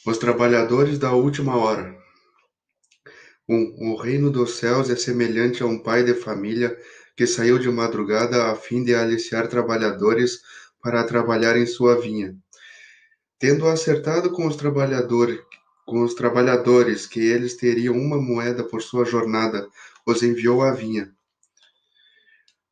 Os trabalhadores da última hora. O reino dos céus é semelhante a um pai de família que saiu de madrugada a fim de aliciar trabalhadores para trabalhar em sua vinha. Tendo acertado com os trabalhadores que eles teriam uma moeda por sua jornada, os enviou à vinha.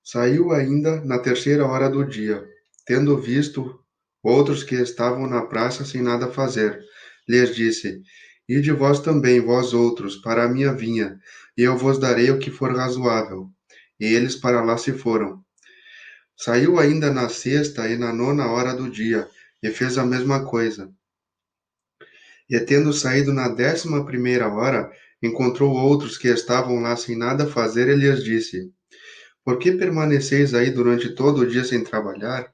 Saiu ainda na terceira hora do dia, tendo visto outros que estavam na praça sem nada fazer, lhes disse: Ide vós também, vós outros, para a minha vinha, e eu vos darei o que for razoável. E eles para lá se foram. Saiu ainda na sexta e na nona hora do dia, e fez a mesma coisa. E tendo saído na 11ª hora, encontrou outros que estavam lá sem nada fazer, e lhes disse: Por que permaneceis aí durante todo o dia sem trabalhar?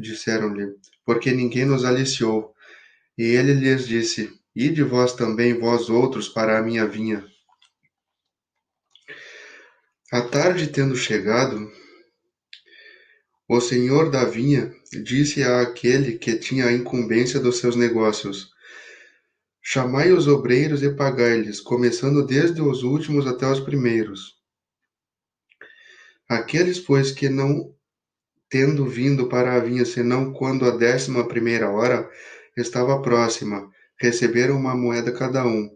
Disseram-lhe, porque ninguém nos aliciou. E ele lhes disse: Ide vós também, vós outros, para a minha vinha. A tarde tendo chegado, o senhor da vinha disse àquele que tinha a incumbência dos seus negócios: Chamai os obreiros e pagai-lhes, começando desde os últimos até os primeiros. Aqueles, pois, que não tendo vindo para a vinha senão quando a 11ª hora estava próxima, receberam uma moeda cada um.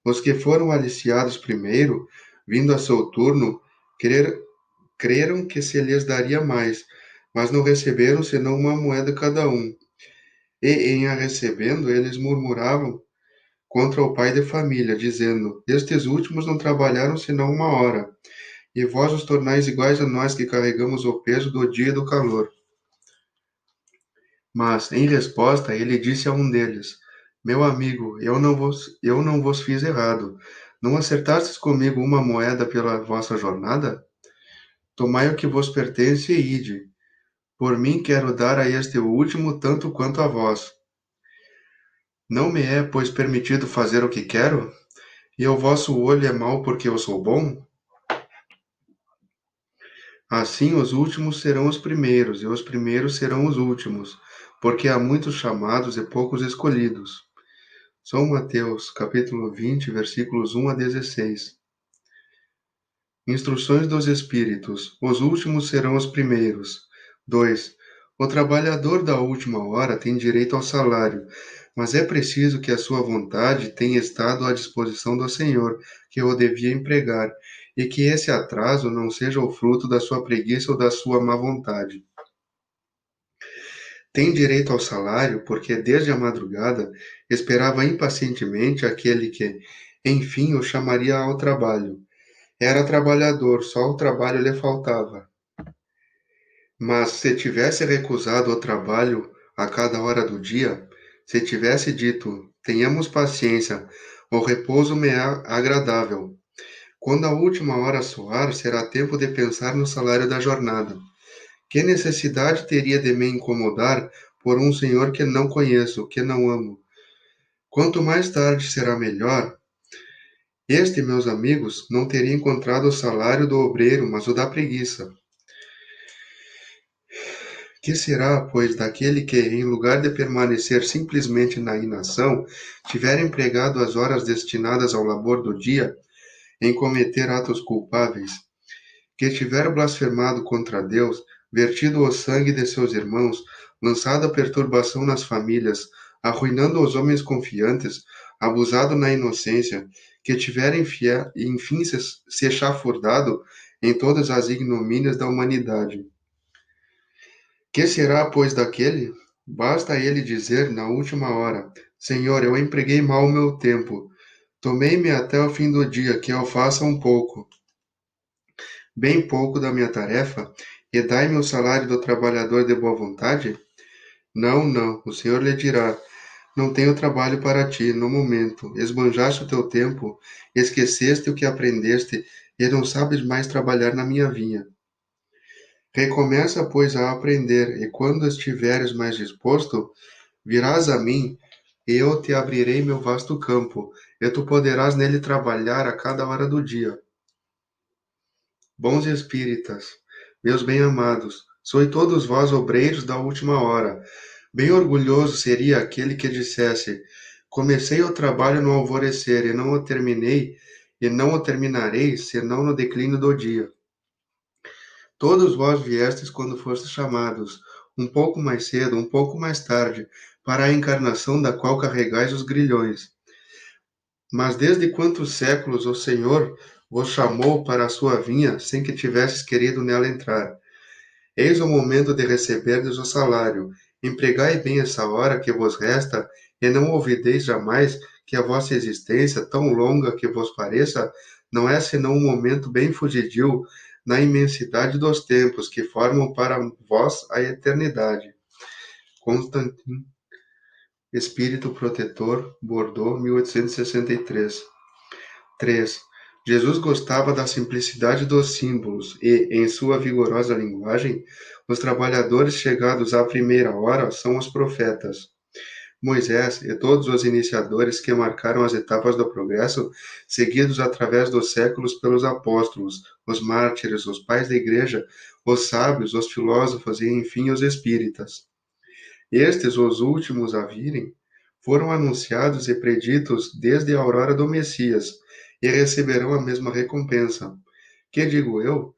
Os que foram aliciados primeiro, vindo a seu turno, crer, creram que se lhes daria mais, mas não receberam senão uma moeda cada um. E, em a recebendo, eles murmuravam contra o pai de família, dizendo: Estes últimos não trabalharam senão uma hora, e vós os tornais iguais a nós que carregamos o peso do dia e do calor. Mas, em resposta, ele disse a um deles: Meu amigo, eu não vos fiz errado. Não acertastes comigo uma moeda pela vossa jornada? Tomai o que vos pertence e ide. Por mim quero dar a este último tanto quanto a vós. Não me é, pois, permitido fazer o que quero? E o vosso olho é mau porque eu sou bom? Assim os últimos serão os primeiros, e os primeiros serão os últimos, porque há muitos chamados e poucos escolhidos. São Mateus, capítulo 20, versículos 1 a 16. Instruções dos Espíritos. Os últimos serão os primeiros. 2. O trabalhador da última hora tem direito ao salário, mas é preciso que a sua vontade tenha estado à disposição do Senhor, que o devia empregar, e que esse atraso não seja o fruto da sua preguiça ou da sua má vontade. Tem direito ao salário porque desde a madrugada esperava impacientemente aquele que, enfim, o chamaria ao trabalho. Era trabalhador, só o trabalho lhe faltava. Mas se tivesse recusado o trabalho a cada hora do dia, se tivesse dito, tenhamos paciência, o repouso me é agradável. Quando a última hora soar, será tempo de pensar no salário da jornada. Que necessidade teria de me incomodar por um senhor que não conheço, que não amo? Quanto mais tarde será melhor. Este, meus amigos, não teria encontrado o salário do obreiro, mas o da preguiça. Que será, pois, daquele que, em lugar de permanecer simplesmente na inação, tiver empregado as horas destinadas ao labor do dia em cometer atos culpáveis? Que tiver blasfemado contra Deus, vertido o sangue de seus irmãos, lançado a perturbação nas famílias, arruinando os homens confiantes, abusado na inocência, que tiver enfim se chafurdado em todas as ignomínias da humanidade. Que será, pois, daquele? Basta ele dizer na última hora: Senhor, eu empreguei mal o meu tempo. Tomei-me até o fim do dia, que eu faça um pouco, bem pouco da minha tarefa, e dai-me o salário do trabalhador de boa vontade? Não, não, o Senhor lhe dirá: Não tenho trabalho para ti, no momento. Esbanjaste o teu tempo, esqueceste o que aprendeste, e não sabes mais trabalhar na minha vinha. Recomeça, pois, a aprender, e quando estiveres mais disposto, virás a mim, e eu te abrirei meu vasto campo, e tu poderás nele trabalhar a cada hora do dia. Bons espíritas, meus bem-amados, sois todos vós obreiros da última hora, Bem orgulhoso seria aquele que dissesse: comecei o trabalho no alvorecer e não o terminarei, senão no declínio do dia. Todos vós viestes quando fostes chamados, um pouco mais cedo, um pouco mais tarde, para a encarnação da qual carregais os grilhões. Mas desde quantos séculos o Senhor vos chamou para a sua vinha, sem que tivesses querido nela entrar? Eis o momento de receberdes o salário. Empregai bem essa hora que vos resta, e não ouvideis jamais que a vossa existência, tão longa que vos pareça, não é senão um momento bem fugidio na imensidade dos tempos que formam para vós a eternidade. Constantin, Espírito Protetor, Bordeaux, 1863. 3. Jesus gostava da simplicidade dos símbolos e, em sua vigorosa linguagem, os trabalhadores chegados à primeira hora são os profetas. Moisés e todos os iniciadores que marcaram as etapas do progresso, seguidos através dos séculos pelos apóstolos, os mártires, os pais da igreja, os sábios, os filósofos e, enfim, os espíritas. Estes, os últimos a virem, foram anunciados e preditos desde a aurora do Messias, e receberão a mesma recompensa. Que digo eu?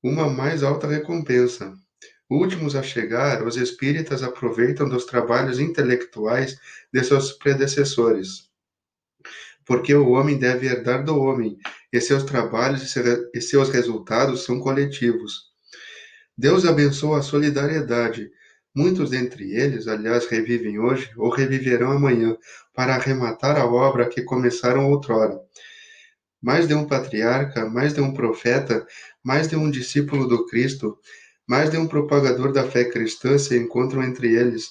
Uma mais alta recompensa. Últimos a chegar, os espíritas aproveitam dos trabalhos intelectuais de seus predecessores, porque o homem deve herdar do homem, e seus trabalhos e seus resultados são coletivos. Deus abençoa a solidariedade. Muitos dentre eles, aliás, revivem hoje ou reviverão amanhã, para arrematar a obra que começaram outrora. Mais de um patriarca, mais de um profeta, mais de um discípulo do Cristo, mais de um propagador da fé cristã se encontram entre eles,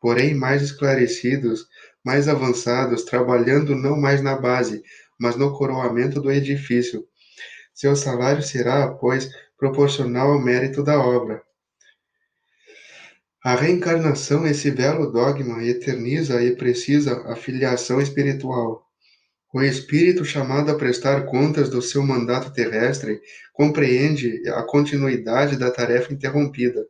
porém mais esclarecidos, mais avançados, trabalhando não mais na base, mas no coroamento do edifício. Seu salário será, pois, proporcional ao mérito da obra. A reencarnação, esse belo dogma, eterniza e precisa a filiação espiritual. O espírito chamado a prestar contas do seu mandato terrestre compreende a continuidade da tarefa interrompida,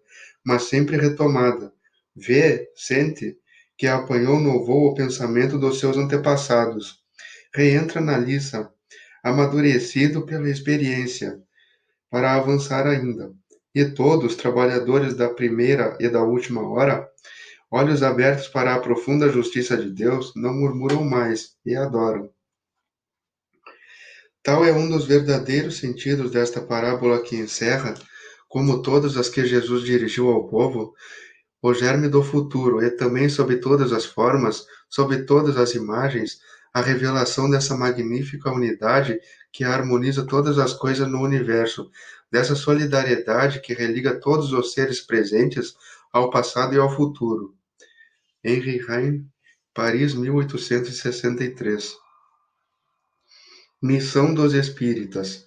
mas sempre retomada. Vê, sente, que apanhou no voo o pensamento dos seus antepassados. Reentra na liça, amadurecido pela experiência, para avançar ainda. E todos, trabalhadores da primeira e da última hora, olhos abertos para a profunda justiça de Deus, não murmuram mais e adoram. Tal é um dos verdadeiros sentidos desta parábola que encerra, como todas as que Jesus dirigiu ao povo, o germe do futuro e também sob todas as formas, sob todas as imagens, a revelação dessa magnífica unidade que harmoniza todas as coisas no universo, dessa solidariedade que religa todos os seres presentes ao passado e ao futuro. Henri Heine, Paris, 1863. Missão dos Espíritas.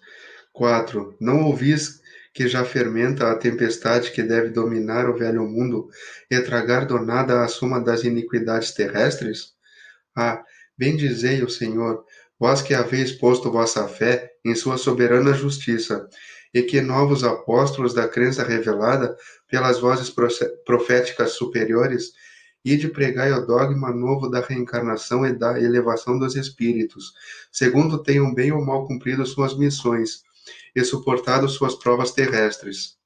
4. Não ouvis que já fermenta a tempestade que deve dominar o velho mundo e tragar do nada a soma das iniquidades terrestres? Ah, bendizei o Senhor, vós que haveis posto vossa fé em sua soberana justiça, e que novos apóstolos da crença revelada pelas vozes proféticas superiores, ide pregai o dogma novo da reencarnação e da elevação dos espíritos, segundo tenham bem ou mal cumprido suas missões, e suportado suas provas terrestres.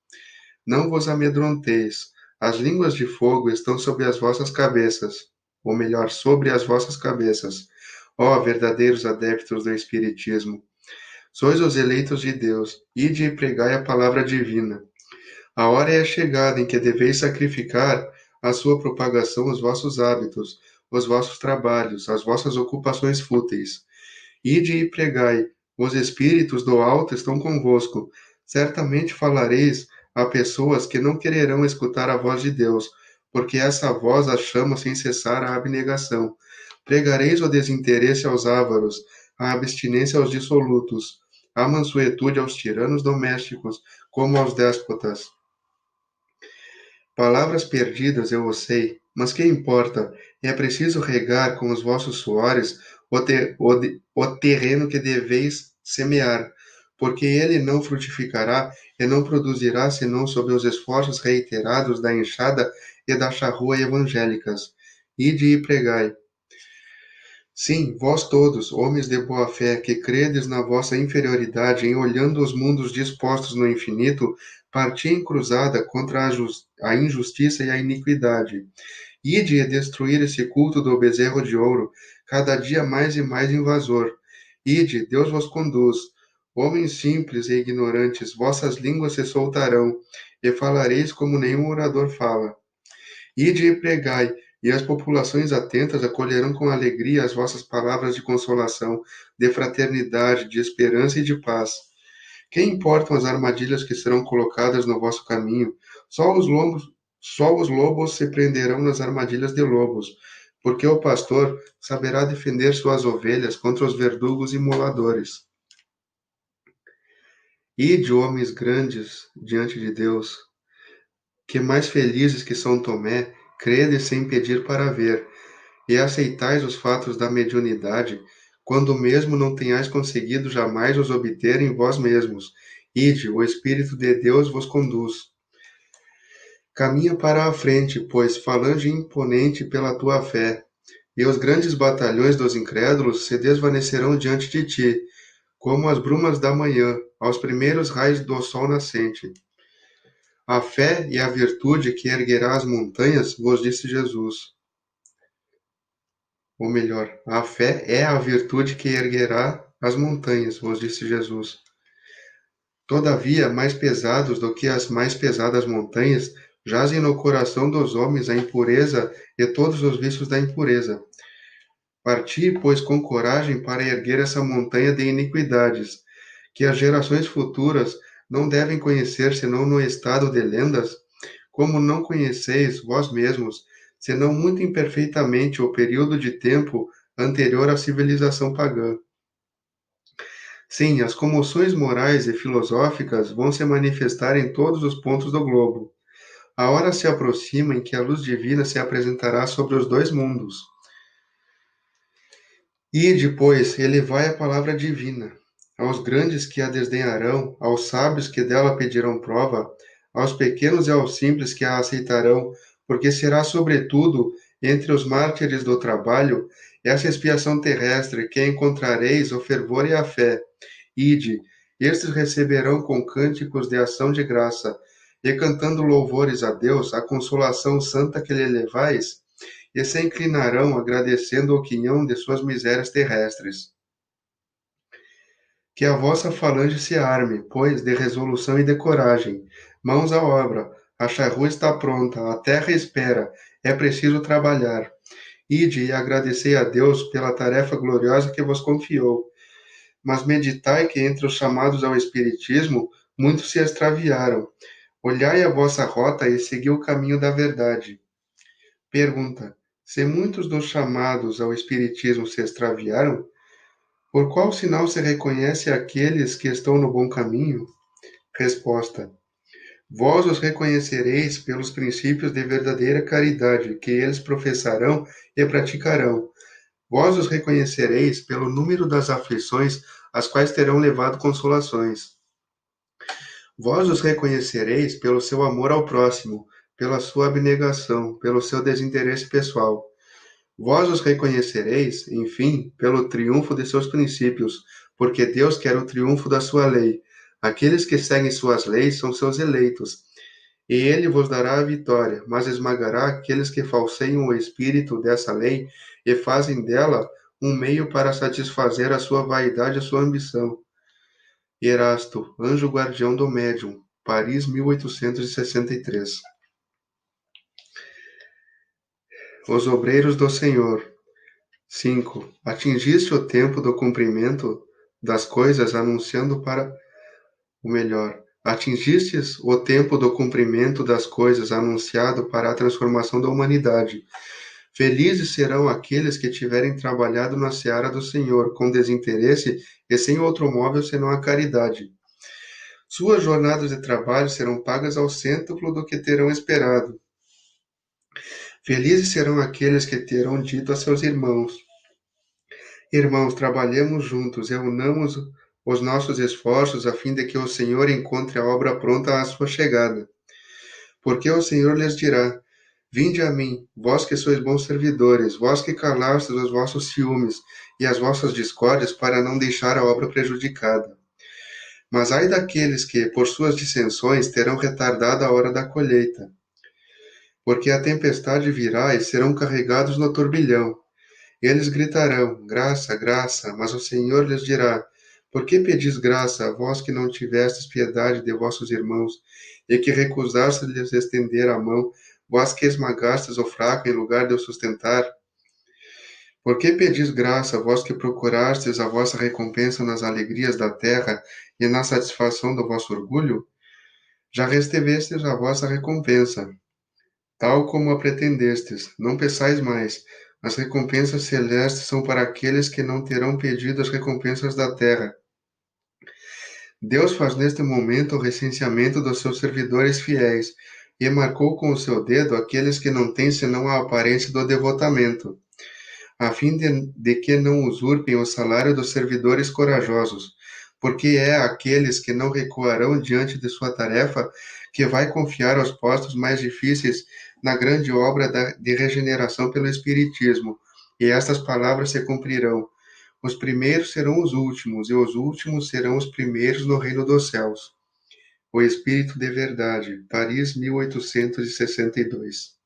Não vos amedronteis, as línguas de fogo estão sobre as vossas cabeças, ou melhor, sobre as vossas cabeças. Ó verdadeiros adeptos do Espiritismo, sois os eleitos de Deus, ide e pregai a palavra divina. A hora é chegada em que deveis sacrificar à sua propagação os vossos hábitos, os vossos trabalhos, as vossas ocupações fúteis. Ide e pregai, os espíritos do alto estão convosco. Certamente falareis a pessoas que não quererão escutar a voz de Deus, porque essa voz as chama sem cessar à abnegação. Pregareis o desinteresse aos ávaros, a abstinência aos dissolutos, a mansuetude aos tiranos domésticos, como aos déspotas. Palavras perdidas, eu o sei, mas que importa? É preciso regar com os vossos suores o terreno que deveis semear, porque ele não frutificará e não produzirá senão sob os esforços reiterados da enxada e da charrua evangélicas. Ide e pregai. Sim, vós todos, homens de boa fé, que credes na vossa inferioridade em olhando os mundos dispostos no infinito, parti em cruzada contra a injustiça e a iniquidade. Ide e destruir esse culto do bezerro de ouro, cada dia mais e mais invasor. Ide, Deus vos conduz. Homens simples e ignorantes, vossas línguas se soltarão, e falareis como nenhum orador fala. Ide e pregai, e as populações atentas acolherão com alegria as vossas palavras de consolação, de fraternidade, de esperança e de paz. Que importam as armadilhas que serão colocadas no vosso caminho? Só os lobos se prenderão nas armadilhas de lobos, porque o pastor saberá defender suas ovelhas contra os verdugos e moladores. Ide, homens grandes, diante de Deus, que mais felizes que São Tomé, crede sem pedir para ver, e aceitais os fatos da mediunidade, quando mesmo não tenhais conseguido jamais os obter em vós mesmos. Ide, o Espírito de Deus vos conduz. Caminha para a frente, pois falange imponente pela tua fé, e os grandes batalhões dos incrédulos se desvanecerão diante de ti, como as brumas da manhã, aos primeiros raios do sol nascente. A fé e a virtude que erguerá as montanhas, vos disse Jesus. Ou melhor, a fé é a virtude que erguerá as montanhas, vos disse Jesus. Todavia, mais pesados do que as mais pesadas montanhas, jazem no coração dos homens a impureza e todos os vícios da impureza. Parti, pois, com coragem para erguer essa montanha de iniquidades, que as gerações futuras não devem conhecer senão no estado de lendas, como não conheceis vós mesmos, senão muito imperfeitamente o período de tempo anterior à civilização pagã. Sim, as comoções morais e filosóficas vão se manifestar em todos os pontos do globo. A hora se aproxima em que a luz divina se apresentará sobre os dois mundos. E depois elevai a palavra divina, aos grandes que a desdenharão, aos sábios que dela pedirão prova, aos pequenos e aos simples que a aceitarão, porque será, sobretudo, entre os mártires do trabalho, essa expiação terrestre que encontrareis o fervor e a fé. Ide, estes receberão com cânticos de ação de graça, e cantando louvores a Deus, a consolação santa que lhe levais, e se inclinarão agradecendo o quinhão de suas misérias terrestres. Que a vossa falange se arme, pois, de resolução e de coragem. Mãos à obra, a charrua está pronta, a terra espera, é preciso trabalhar. Ide e agradecei a Deus pela tarefa gloriosa que vos confiou. Mas meditai que entre os chamados ao Espiritismo, muitos se extraviaram. Olhai a vossa rota e segui o caminho da verdade. Pergunta: se muitos dos chamados ao Espiritismo se extraviaram, por qual sinal se reconhece aqueles que estão no bom caminho? Resposta: vós os reconhecereis pelos princípios de verdadeira caridade que eles professarão e praticarão. Vós os reconhecereis pelo número das aflições às quais terão levado consolações. Vós os reconhecereis pelo seu amor ao próximo, pela sua abnegação, pelo seu desinteresse pessoal. Vós os reconhecereis, enfim, pelo triunfo de seus princípios, porque Deus quer o triunfo da sua lei. Aqueles que seguem suas leis são seus eleitos. E ele vos dará a vitória, mas esmagará aqueles que falseiam o espírito dessa lei e fazem dela um meio para satisfazer a sua vaidade e a sua ambição. Erasto, anjo guardião do médium, Paris, 1863. Os obreiros do Senhor. 5. Atingiste o tempo do cumprimento das coisas, anunciando para o melhor. Atingistes o tempo do cumprimento das coisas, anunciado para a transformação da humanidade. Felizes serão aqueles que tiverem trabalhado na seara do Senhor, com desinteresse e sem outro móvel senão a caridade. Suas jornadas de trabalho serão pagas ao cêntuplo do que terão esperado. Felizes serão aqueles que terão dito a seus irmãos: irmãos, trabalhemos juntos e unamos os nossos esforços a fim de que o Senhor encontre a obra pronta à sua chegada. Porque o Senhor lhes dirá: Vinde a mim, vós que sois bons servidores, vós que calastes os vossos ciúmes e as vossas discórdias para não deixar a obra prejudicada. Mas ai daqueles que, por suas dissensões, terão retardado a hora da colheita. Porque a tempestade virá e serão carregados no turbilhão. Eles gritarão: graça, graça, mas o Senhor lhes dirá: por que pedis graça, a vós que não tivestes piedade de vossos irmãos, e que recusastes lhes estender a mão, vós que esmagastes o fraco em lugar de o sustentar? Por que pedis graça, vós que procurastes a vossa recompensa nas alegrias da terra e na satisfação do vosso orgulho? Já recebestes a vossa recompensa, tal como a pretendestes. Não peçais mais. As recompensas celestes são para aqueles que não terão pedido as recompensas da terra. Deus faz neste momento o recenseamento dos seus servidores fiéis e marcou com o seu dedo aqueles que não têm senão a aparência do devotamento, a fim de que não usurpem o salário dos servidores corajosos, porque é aqueles que não recuarão diante de sua tarefa que vai confiar aos postos mais difíceis na grande obra de regeneração pelo Espiritismo. E estas palavras se cumprirão. Os primeiros serão os últimos, e os últimos serão os primeiros no reino dos céus. O Espírito de Verdade, Paris, 1862.